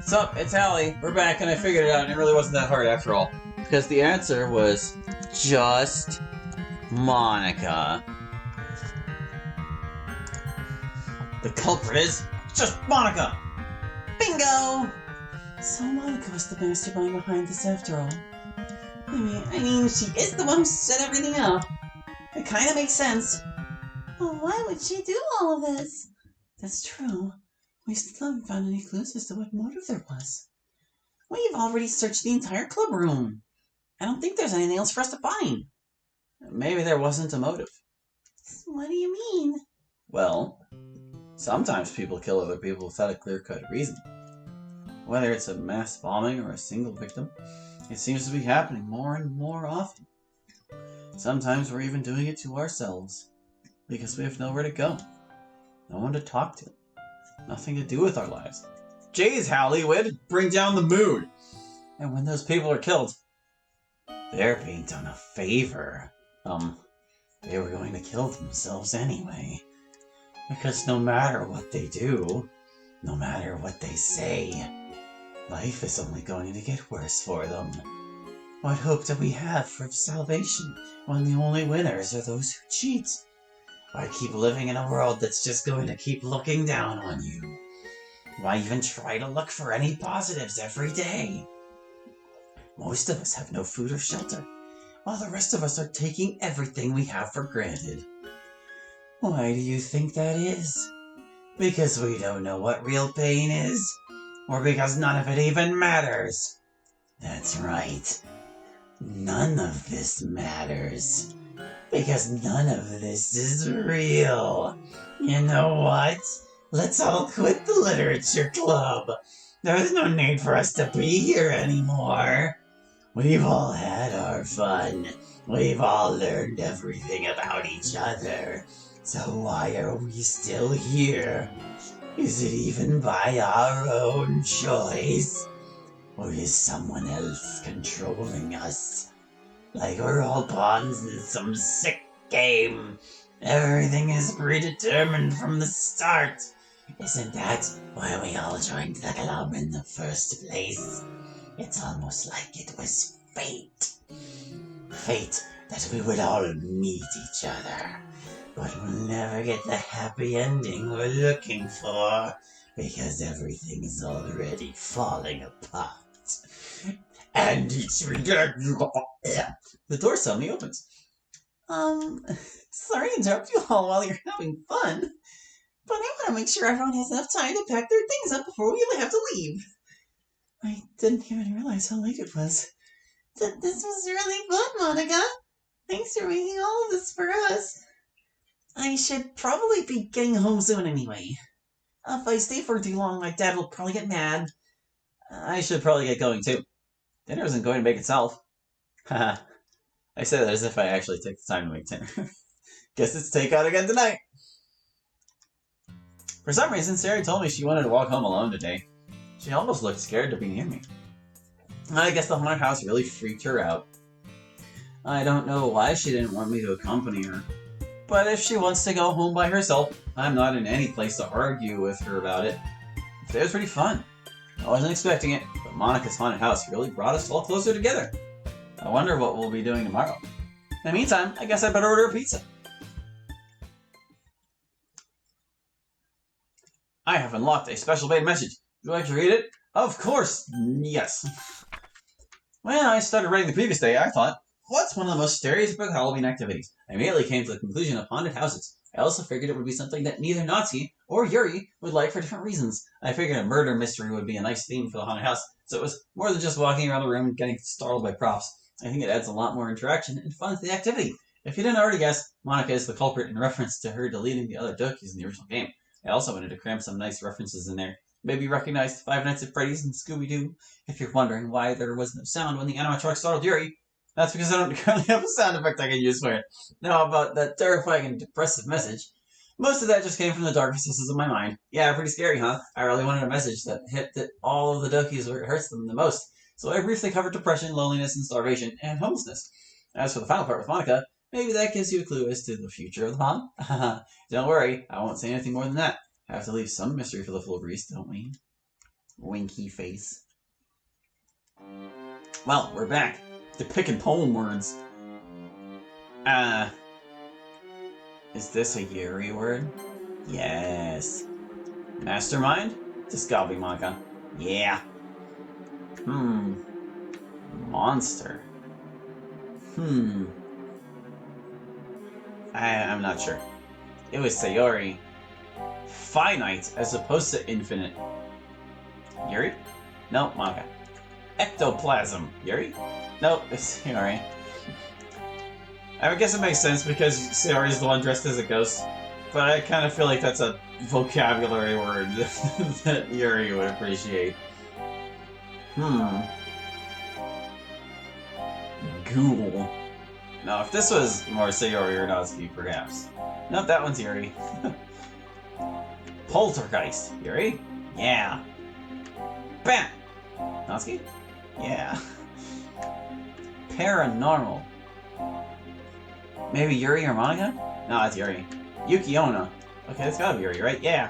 Sup, it's Hallie. We're back and I figured it out and it really wasn't that hard after all. Because the answer was just Monica. The culprit is just Monica! Bingo! So Monica was the mastermind behind this after all. I mean, she is the one who set everything up. It kind of makes sense. Well, why would she do all of this? That's true. We still haven't found any clues as to what motive there was. We've already searched the entire club room. I don't think there's anything else for us to find. Maybe there wasn't a motive. What do you mean? Well, sometimes people kill other people without a clear-cut reason. Whether it's a mass bombing or a single victim, it seems to be happening more and more often. Sometimes we're even doing it to ourselves, because we have nowhere to go, no one to talk to, nothing to do with our lives. Jeez, Hallie, way to bring down the mood! And when those people are killed, they're being done a favor. They were going to kill themselves anyway. Because no matter what they do, no matter what they say, life is only going to get worse for them. What hope do we have for salvation when the only winners are those who cheat? Why keep living in a world that's just going to keep looking down on you? Why even try to look for any positives every day? Most of us have no food or shelter, while the rest of us are taking everything we have for granted. Why do you think that is? Because we don't know what real pain is? Or because none of it even matters? That's right. None of this matters. Because none of this is real. You know what? Let's all quit the literature club. There's no need for us to be here anymore. We've all had our fun. We've all learned everything about each other. So why are we still here? Is it even by our own choice? Or is someone else controlling us? Like we're all pawns in some sick game. Everything is predetermined from the start. Isn't that why we all joined the club in the first place? It's almost like it was fate. Fate that we would all meet each other. But we'll never get the happy ending we're looking for, because everything is already falling apart. And it's the door suddenly opens. Sorry to interrupt you all while you're having fun, but I want to make sure everyone has enough time to pack their things up before we have to leave. I didn't even realize how late it was. This was really fun, Monica. Thanks for making all of this for us. I should probably be getting home soon anyway. If I stay for too long, my dad will probably get mad. I should probably get going too. Dinner isn't going to make itself. Haha. I say that as if I actually take the time to make dinner. Guess it's takeout again tonight. For some reason, Sarah told me she wanted to walk home alone today. She almost looked scared to be near me. I guess the haunted house really freaked her out. I don't know why she didn't want me to accompany her. But if she wants to go home by herself, I'm not in any place to argue with her about it. Today was pretty fun. I wasn't expecting it, but Monica's haunted house really brought us all closer together. I wonder what we'll be doing tomorrow. In the meantime, I guess I better order a pizza. I have unlocked a special paid message. Would you like to read it? Of course, yes. When I started writing the previous day, I thought, what's one of the most stereotypical Halloween activities? I immediately came to the conclusion of haunted houses. I also figured it would be something that neither Nazi or Yuri would like for different reasons. I figured a murder mystery would be a nice theme for the haunted house, so it was more than just walking around the room and getting startled by props. I think it adds a lot more interaction and fun to the activity. If you didn't already guess, Monica is the culprit in reference to her deleting the other duckies in the original game. I also wanted to cram some nice references in there. Maybe recognize Five Nights at Freddy's and Scooby-Doo. If you're wondering why there was no sound when the animatronic startled Yuri, that's because I don't currently have a sound effect I can use for it. Now about that terrifying and depressive message. Most of that just came from the dark recesses of my mind. Yeah, pretty scary, huh? I really wanted a message that hit all of the duckies where it hurts them the most. So I briefly covered depression, loneliness, and starvation, and homelessness. As for the final part with Monica, maybe that gives you a clue as to the future of the haunt. Don't worry, I won't say anything more than that. Have to leave some mystery for the full Grease, don't we? Winky face. Well, we're back to picking poem words. Is this a Yuri word? Yes. Mastermind? Discovery Maka. Yeah. Monster. I'm not sure. It was Sayori. Finite as opposed to infinite. Yuri? No, Maka. Ectoplasm. Yuri? Nope, it's Sayori. I guess it makes sense because Sayori is the one dressed as a ghost, but I kind of feel like that's a vocabulary word that Yuri would appreciate. Ghoul. Now, if this was more Sayori or Natsuki, perhaps. Nope, that one's Yuri. Poltergeist. Yuri? Yeah. Bam! Natsuki? Yeah. Paranormal. Maybe Yuri or Monica? No, that's Yuri. Yuki Onna. Okay, that's gotta be Yuri, right? Yeah.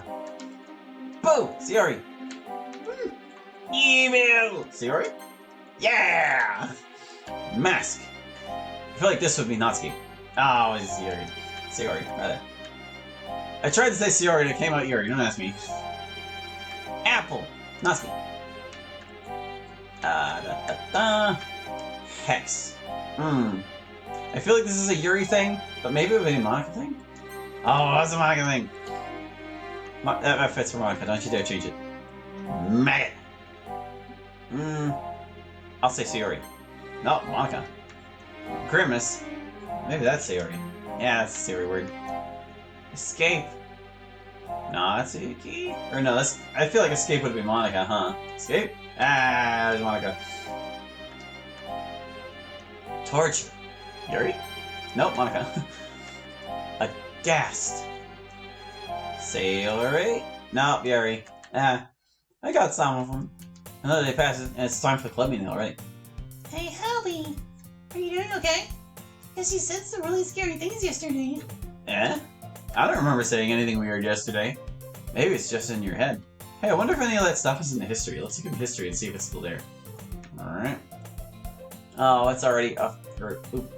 Boo! Sayori! Evil! Sayori? Yeah! Mask. I feel like this would be Natsuki. Oh, it's Yuri. Sayori, rather. I tried to say Sayori and it came out Yuri, don't ask me. Apple. Natsuki. Hex. I feel like this is a Yuri thing, but maybe it would be a Monica thing? Oh, that's a Monica thing. That fits for Monica, don't you dare change it. Maggot. I'll say Sayori. No, Monica. Grimace. Maybe that's Sayori. Yeah, that's a Sayori word. Escape. No, that's Yuki. Or no, that's. I feel like escape would be Monica, huh? Escape? Ah, there's Monica. Torture. Yuri? Nope, Monica. Aghast. Sayori? Nope, Yuri. I got some of them. Another day passes, and it's time for the club meeting already. Hey, Hallie! Are you doing okay? Yes, you said some really scary things yesterday. Eh? I don't remember saying anything weird yesterday. Maybe it's just in your head. Hey, I wonder if any of that stuff is in the history. Let's look at history and see if it's still there. Alright. Oh, it's already up. Oop.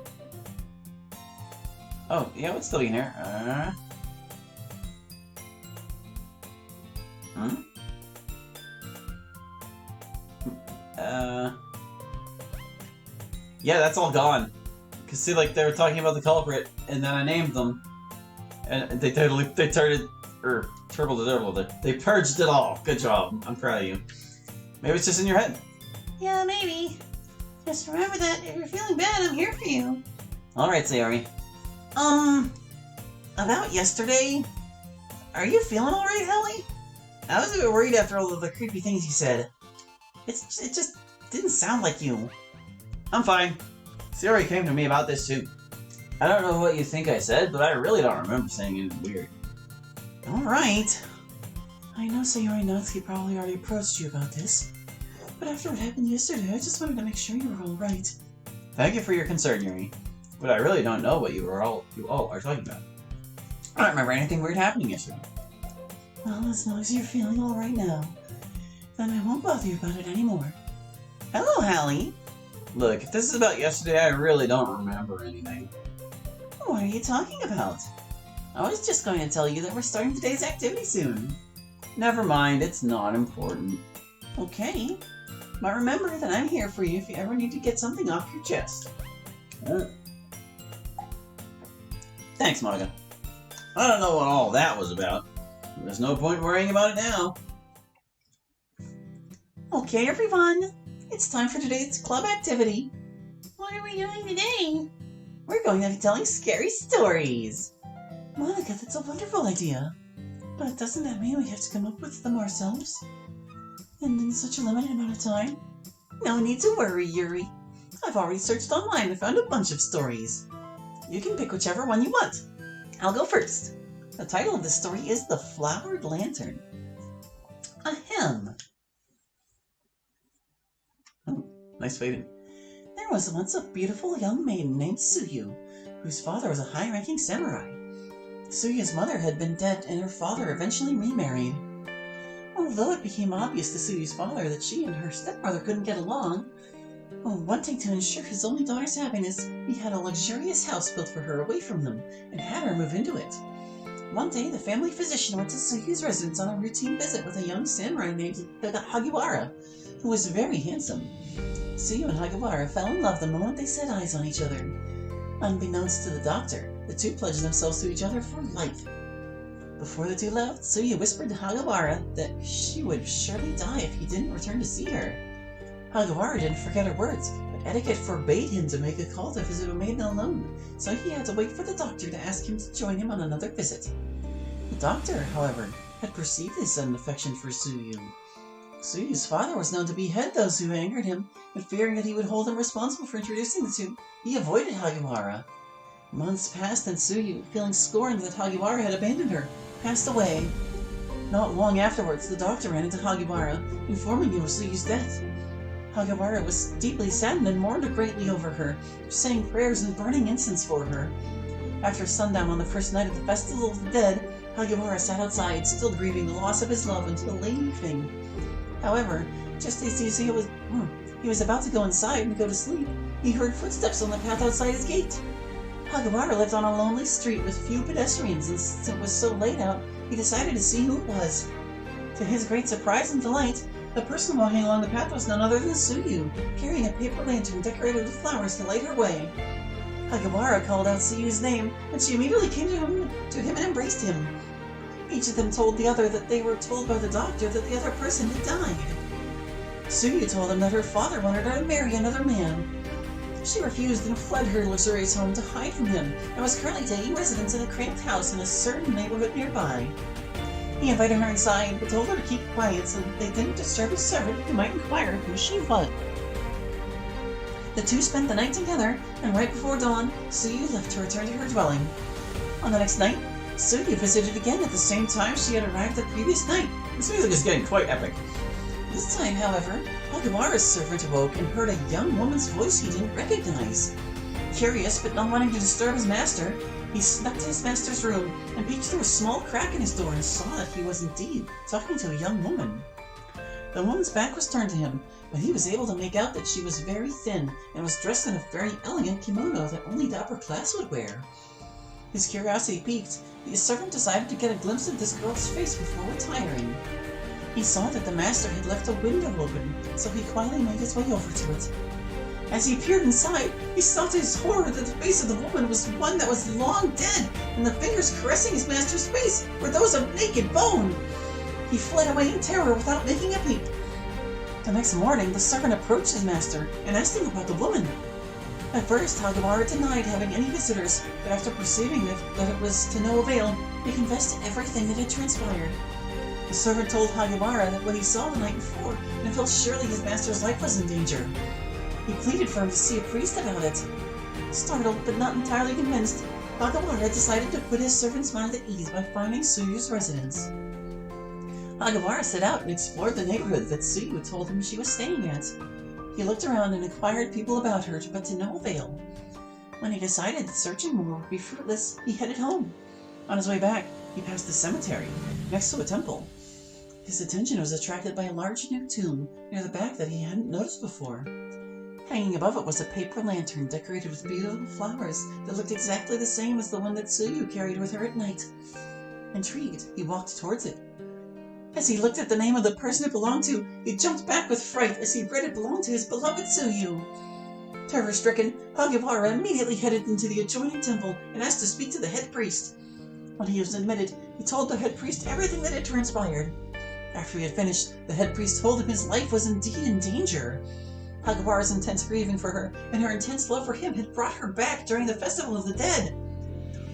Oh, yeah, it's still in here. Yeah, that's all gone. Cause see, like, they were talking about the culprit, and then I named them. And they turbled it. They purged it all. Good job. I'm proud of you. Maybe it's just in your head. Yeah, maybe. Just remember that if you're feeling bad, I'm here for you. Alright, Sayori. About yesterday? Are you feeling alright, Hallie? I was a bit worried after all of the creepy things you said. It just didn't sound like you. I'm fine. Sayori came to me about this too. I don't know what you think I said, but I really don't remember saying anything weird. Alright. I know Sayori Natsuki probably already approached you about this, but after what happened yesterday, I just wanted to make sure you were alright. Thank you for your concern, Yuri. But I really don't know what you all are talking about. I don't remember anything weird happening yesterday. Well, as long as you're feeling alright now, then I won't bother you about it anymore. Hello, Hallie! Look, if this is about yesterday, I really don't remember anything. What are you talking about? I was just going to tell you that we're starting today's activity soon. Never mind, it's not important. Okay. But remember that I'm here for you if you ever need to get something off your chest. Thanks, Monica. I don't know what all that was about. There's no point worrying about it now. Okay, everyone. It's time for today's club activity. What are we doing today? We're going to be telling scary stories. Monica, that's a wonderful idea. But doesn't that mean we have to come up with them ourselves? And in such a limited amount of time? No need to worry, Yuri. I've already searched online and found a bunch of stories. You can pick whichever one you want. I'll go first. The title of this story is The Flowered Lantern. Ahem. Nice fading. There was once a beautiful young maiden named Suyu, whose father was a high-ranking samurai. Suyu's mother had been dead, and her father eventually remarried. Although it became obvious to Suyu's father that she and her stepmother couldn't get along, wanting to ensure his only daughter's happiness, he had a luxurious house built for her away from them and had her move into it. One day, the family physician went to Suyu's residence on a routine visit with a young samurai named Hagiwara, who was very handsome. Suyu and Hagiwara fell in love the moment they set eyes on each other. Unbeknownst to the doctor, the two pledged themselves to each other for life. Before the two left, Suyu whispered to Hagiwara that she would surely die if he didn't return to see her. Hagiwara didn't forget her words, but etiquette forbade him to make a call to visit a maiden alone, so he had to wait for the doctor to ask him to join him on another visit. The doctor, however, had perceived his sudden affection for Suyu. Suyu's father was known to behead those who angered him, but fearing that he would hold him responsible for introducing the two, he avoided Hagiwara. Months passed and Suyu, feeling scorned that Hagiwara had abandoned her, passed away. Not long afterwards, the doctor ran into Hagiwara, informing him of Suyu's death. Hagiwara was deeply saddened and mourned greatly over her, saying prayers and burning incense for her. After sundown on the first night of the Festival of the Dead, Hagiwara sat outside, still grieving the loss of his love until late evening. However, just as he was about to go inside and go to sleep, he heard footsteps on the path outside his gate. Hagiwara lived on a lonely street with few pedestrians, and since it was so late out, he decided to see who it was. To his great surprise and delight, the person walking along the path was none other than Suyu, carrying a paper lantern decorated with flowers to light her way. Hagiwara called out Suyu's name, and she immediately came to him and embraced him. Each of them told the other that they were told by the doctor that the other person had died. Suyu told him that her father wanted her to marry another man. She refused and fled her luxurious home to hide from him, and was currently taking residence in a cramped house in a certain neighborhood nearby. He invited her inside, but told her to keep quiet so that they didn't disturb his servant who might inquire who she was. The two spent the night together, and right before dawn, Suyu left to return to her dwelling. On the next night, Suyu visited again at the same time she had arrived the previous night. This music is getting quite epic. This time, however, Hagiwara's servant awoke and heard a young woman's voice he didn't recognize. Curious, but not wanting to disturb his master, he snuck to his master's room and peeked through a small crack in his door and saw that he was indeed talking to a young woman. The woman's back was turned to him, but he was able to make out that she was very thin and was dressed in a very elegant kimono that only the upper class would wear. His curiosity piqued, the servant decided to get a glimpse of this girl's face before retiring. He saw that the master had left a window open, so he quietly made his way over to it. As he peered inside, he saw to his horror that the face of the woman was one that was long dead, and the fingers caressing his master's face were those of naked bone. He fled away in terror without making a peep. The next morning, the servant approached his master and asked him about the woman. At first, Hagiwara denied having any visitors, but after perceiving that it was to no avail, he confessed everything that had transpired. The servant told Hagiwara that what he saw the night before, and felt surely his master's life was in danger. He pleaded for him to see a priest about it. Startled, but not entirely convinced, Hagiwara decided to put his servant's mind at ease by finding Suyu's residence. Hagiwara set out and explored the neighborhood that Suyu told him she was staying at. He looked around and inquired people about her, but to no avail. When he decided that searching more would be fruitless, he headed home. On his way back, he passed a cemetery, next to a temple. His attention was attracted by a large new tomb near the back that he hadn't noticed before. Hanging above it was a paper lantern decorated with beautiful flowers that looked exactly the same as the one that Suyu carried with her at night. Intrigued, he walked towards it. As he looked at the name of the person it belonged to, he jumped back with fright as he read it belonged to his beloved Suyu. Terror-stricken, Hagiwara immediately headed into the adjoining temple and asked to speak to the head priest. When he was admitted, he told the head priest everything that had transpired. After he had finished, the head priest told him his life was indeed in danger. Hagiwara's intense grieving for her and her intense love for him had brought her back during the Festival of the Dead.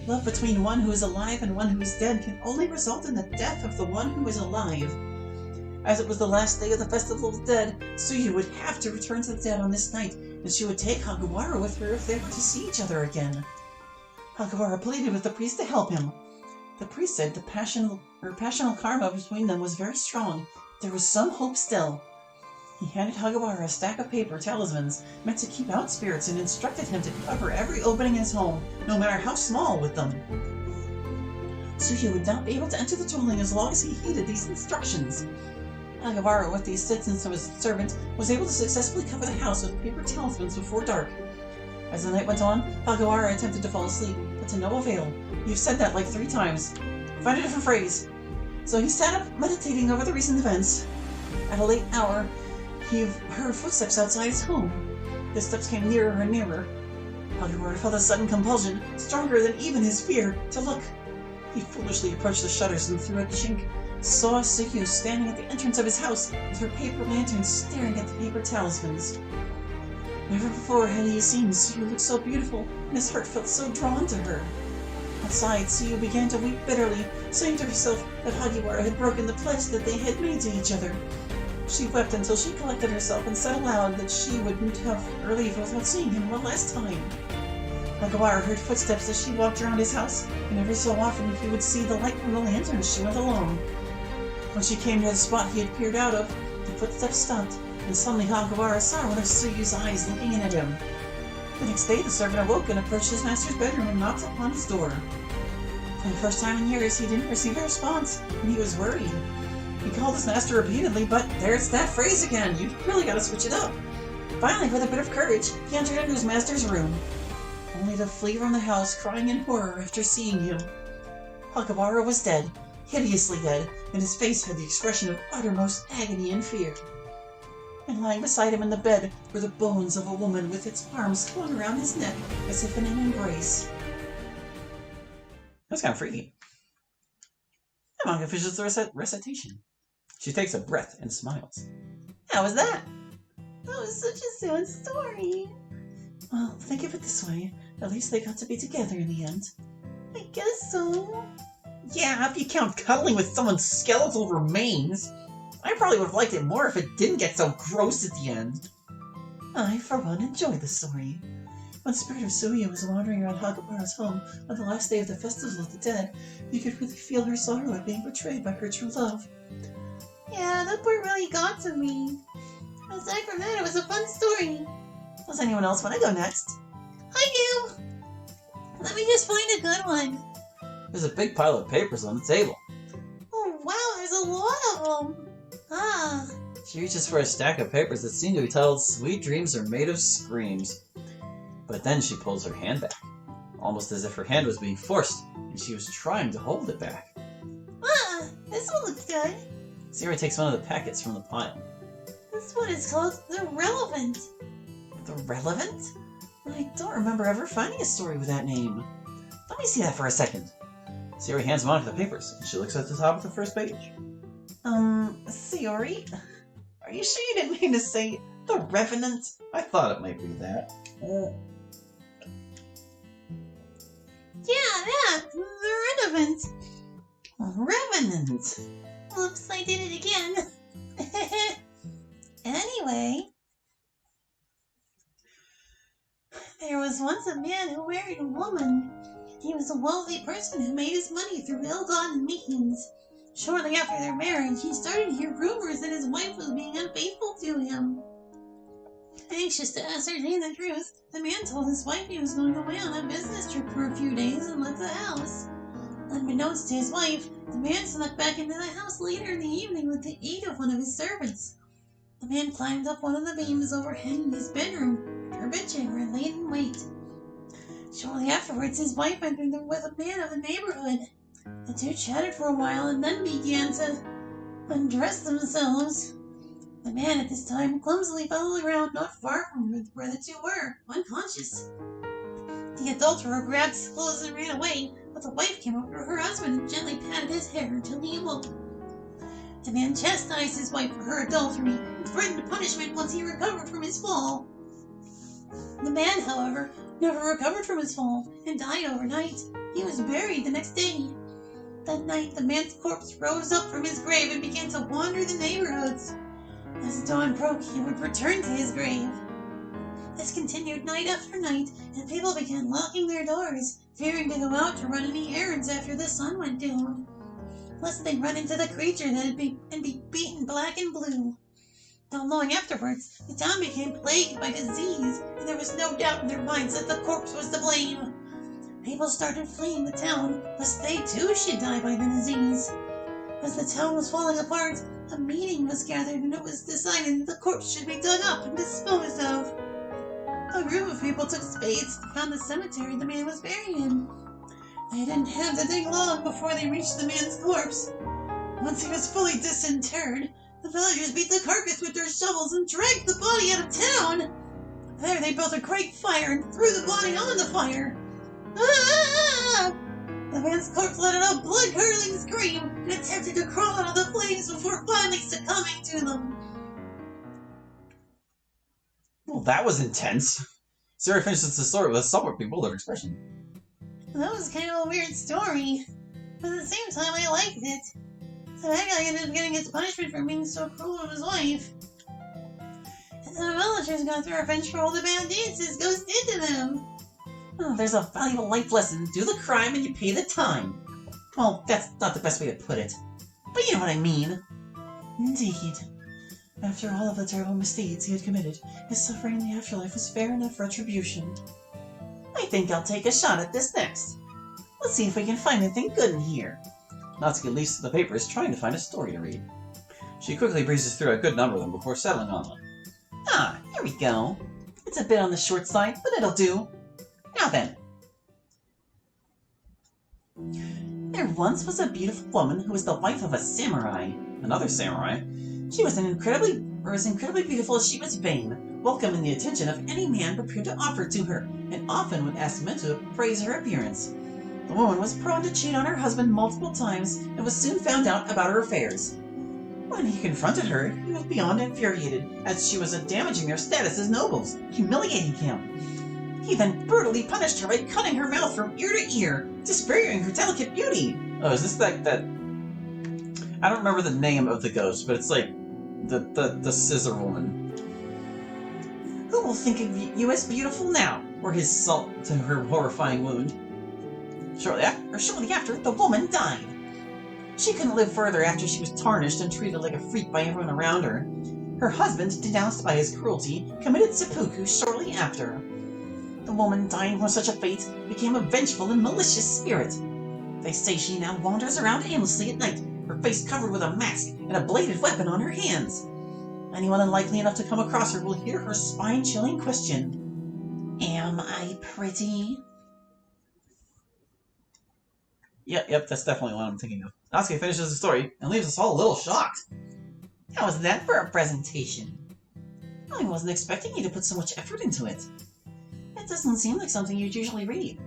Love between one who is alive and one who is dead can only result in the death of the one who is alive. As it was the last day of the Festival of the Dead, Suyu would have to return to the dead on this night, and she would take Hagiwara with her if they were to see each other again. Hagiwara pleaded with the priest to help him. The priest said the passional karma between them was very strong, but there was some hope still. He handed Hagiwara a stack of paper talismans meant to keep out spirits and instructed him to cover every opening in his home, no matter how small, with them. Suyu would not be able to enter the dwelling as long as he heeded these instructions. Hagawara, with the assistance of his servant, was able to successfully cover the house with paper talismans before dark. As the night went on, Hagawara attempted to fall asleep, but to no avail. You've said that like 3 times. Find a different phrase. So he sat up, meditating over the recent events. At a late hour, he heard footsteps outside his home. The steps came nearer and nearer. Hagawara felt a sudden compulsion, stronger than even his fear, to look. He foolishly approached the shutters and through a chink saw Suyu standing at the entrance of his house with her paper lantern staring at the paper talismans. Never before had he seen Suyu look so beautiful, and his heart felt so drawn to her. Outside, Suyu began to weep bitterly, saying to herself that Hagawara had broken the pledge that they had made to each other. She wept until she collected herself and said aloud that she wouldn't have her leave without seeing him one last time. Hagawara heard footsteps as she walked around his house, and every so often he would see the light from the lantern as she went along. When she came near the spot he had peered out of, the footsteps stopped, and suddenly Hagawara saw one of Suyu's eyes looking in at him. The next day the servant awoke and approached his master's bedroom and knocked upon his door. For the first time in years he didn't receive a response, and he was worried. He called his master repeatedly, but there's that phrase again. You really gotta switch it up. Finally, with a bit of courage, he entered into his master's room, only to flee from the house crying in horror after seeing him. Hagawara was dead, hideously dead, and his face had the expression of uttermost agony and fear. And lying beside him in the bed were the bones of a woman with its arms flung around his neck as if in an embrace. That's kind of freaky. The manga finishes the recitation. She takes a breath and smiles. How was that? That was such a sad story. Well, think of it this way. At least they got to be together in the end. I guess so. Yeah, if you count cuddling with someone's skeletal remains. I probably would have liked it more if it didn't get so gross at the end. I, for one, enjoyed the story. When the spirit of Suya was wandering around Hagawara's home on the last day of the Festival of the Dead, you could really feel her sorrow at being betrayed by her true love. Yeah, that part really got to me. Aside from that, it was a fun story. Does anyone else want to go next? I do! Let me just find a good one. There's a big pile of papers on the table. Oh wow, there's a lot of them. Ah. She reaches for a stack of papers that seem to be titled "Sweet Dreams Are Made of Screams." But then she pulls her hand back, almost as if her hand was being forced, and she was trying to hold it back. Ah, this one looks good. Sayori takes one of the packets from the pile. This one is called The Relevant. The Relevant? I don't remember ever finding a story with that name. Let me see that for a second. Sayori hands Monica the papers, and she looks at the top of the first page. Sayori? Are you sure you didn't mean to say The Revenant? I thought it might be that. Yeah, that. The Relevant. Revenant. Oops, I did it again. Anyway. There was once a man who married a woman. He was a wealthy person who made his money through ill-gotten means. Shortly after their marriage, he started to hear rumors that his wife was being unfaithful to him. Anxious to ascertain the truth, the man told his wife he was going away on a business trip for a few days and left the house. Unbeknownst to his wife, the man snuck back into the house later in the evening with the aid of one of his servants. The man climbed up one of the beams overhanging his bedroom, her bedchamber, and laid in wait. Shortly afterwards, his wife entered with a man of the neighborhood. The two chatted for a while and then began to undress themselves. The man at this time clumsily followed around not far from where the two were, unconscious. The adulterer grabbed his clothes and ran away, but the wife came over to her husband and gently patted his hair until he awoke. The man chastised his wife for her adultery and threatened punishment once he recovered from his fall. The man, however, never recovered from his fall and died overnight. He was buried the next day. That night, the man's corpse rose up from his grave and began to wander the neighborhoods. As dawn broke, he would return to his grave. This continued night after night, and people began locking their doors, fearing to go out to run any errands after the sun went down, lest they run into the creature and be beaten black and blue. Not long afterwards, the town became plagued by disease, and there was no doubt in their minds that the corpse was to blame. People started fleeing the town, lest they too should die by the disease. As the town was falling apart, a meeting was gathered and it was decided that the corpse should be dug up and disposed of. A group of people took spades and found the cemetery the man was buried in. They didn't have to dig long before they reached the man's corpse. Once he was fully disinterred, the villagers beat the carcass with their shovels and dragged the body out of town. There they built a great fire and threw the body on the fire. Ah! The man's corpse let out a blood-curdling scream and attempted to crawl out of the flames before finally succumbing to them. Well, that was intense. Sarah finishes the story with a somewhat bewildered expression. That was kind of a weird story, but at the same time I liked it. The bad guy ended up getting his punishment for being so cruel to his wife. And the villagers got their revenge for all the bad deeds his ghost did to them. Oh, there's a valuable life lesson. Do the crime and you pay the time. Well, that's not the best way to put it, but you know what I mean. Indeed. After all of the terrible misdeeds he had committed, his suffering in the afterlife was fair enough retribution. I think I'll take a shot at this next. Let's see if we can find anything good in here. Natsuki leaves the papers, trying to find a story to read. She quickly breezes through a good number of them before settling on one. Ah, here we go. It's a bit on the short side, but it'll do. Now then. There once was a beautiful woman who was the wife of a samurai. Another samurai? She was as incredibly beautiful as she was vain, welcoming the attention of any man prepared to offer to her, and often would ask men to praise her appearance. The woman was prone to cheat on her husband multiple times, and was soon found out about her affairs. When he confronted her, he was beyond infuriated, as she was damaging their status as nobles, humiliating him. He then brutally punished her by cutting her mouth from ear to ear, disfiguring her delicate beauty. Oh, is this that... I don't remember the name of the ghost, but it's like the scissor woman. Who will think of you as beautiful now? Or his salt to her horrifying wound. Shortly after, the woman died. She couldn't live further after she was tarnished and treated like a freak by everyone around her. Her husband, denounced by his cruelty, committed seppuku shortly after. The woman dying from such a fate became a vengeful and malicious spirit. They say she now wanders around aimlessly at night, her face covered with a mask and a bladed weapon on her hands. Anyone unlikely enough to come across her will hear her spine-chilling question, "Am I pretty?" Yep, that's definitely what I'm thinking of. Natsuki finishes the story and leaves us all a little shocked. How was that for a presentation? I wasn't expecting you to put so much effort into it. It doesn't seem like something you'd usually read,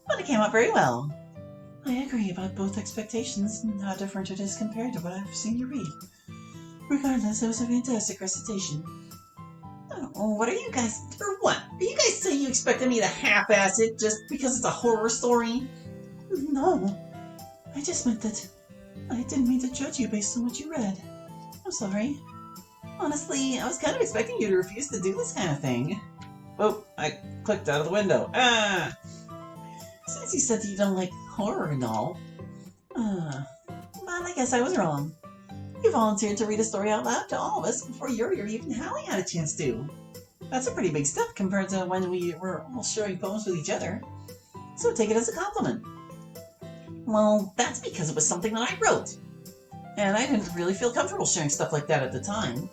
but it came out very well. I agree about both expectations and how different it is compared to what I've seen you read. Regardless, it was a fantastic recitation. Oh, what are you guys... For what? Are you guys saying you expected me to half-ass it just because it's a horror story? No. I just meant that I didn't mean to judge you based on what you read. I'm sorry. Honestly, I was kind of expecting you to refuse to do this kind of thing. Oh, I clicked out of the window. Ah! Since you said that you don't like horror and all. But I guess I was wrong. You volunteered to read a story out loud to all of us before Yuri or even Hallie had a chance to. That's a pretty big step compared to when we were all sharing poems with each other. So take it as a compliment. Well, that's because it was something that I wrote. And I didn't really feel comfortable sharing stuff like that at the time.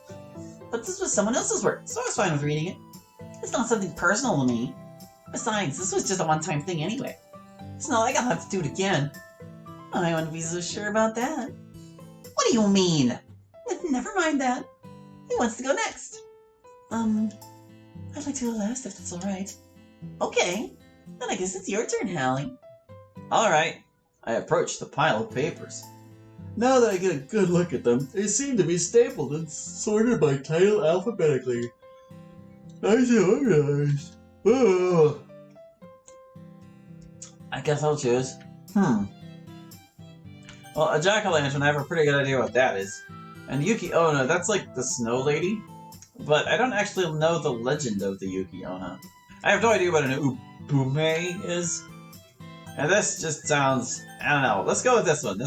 But this was someone else's work, so I was fine with reading it. It's not something personal to me. Besides, this was just a one-time thing anyway. It's not like I'll have to do it again. I wouldn't be so sure about that. What do you mean? Never mind that. Who wants to go next? I'd like to go last if that's alright. Okay. Then I guess it's your turn, Hallie. Alright. I approach the pile of papers. Now that I get a good look at them, they seem to be stapled and sorted by title alphabetically. Nice and organized. Oh. I guess I'll choose. Well, a jack-o'-lantern, I have a pretty good idea what that is. And Yuki Onna, that's like the snow lady. But I don't actually know the legend of the Yuki Onna. I have no idea what an ubume is. And this just sounds, I don't know. Let's go with this one.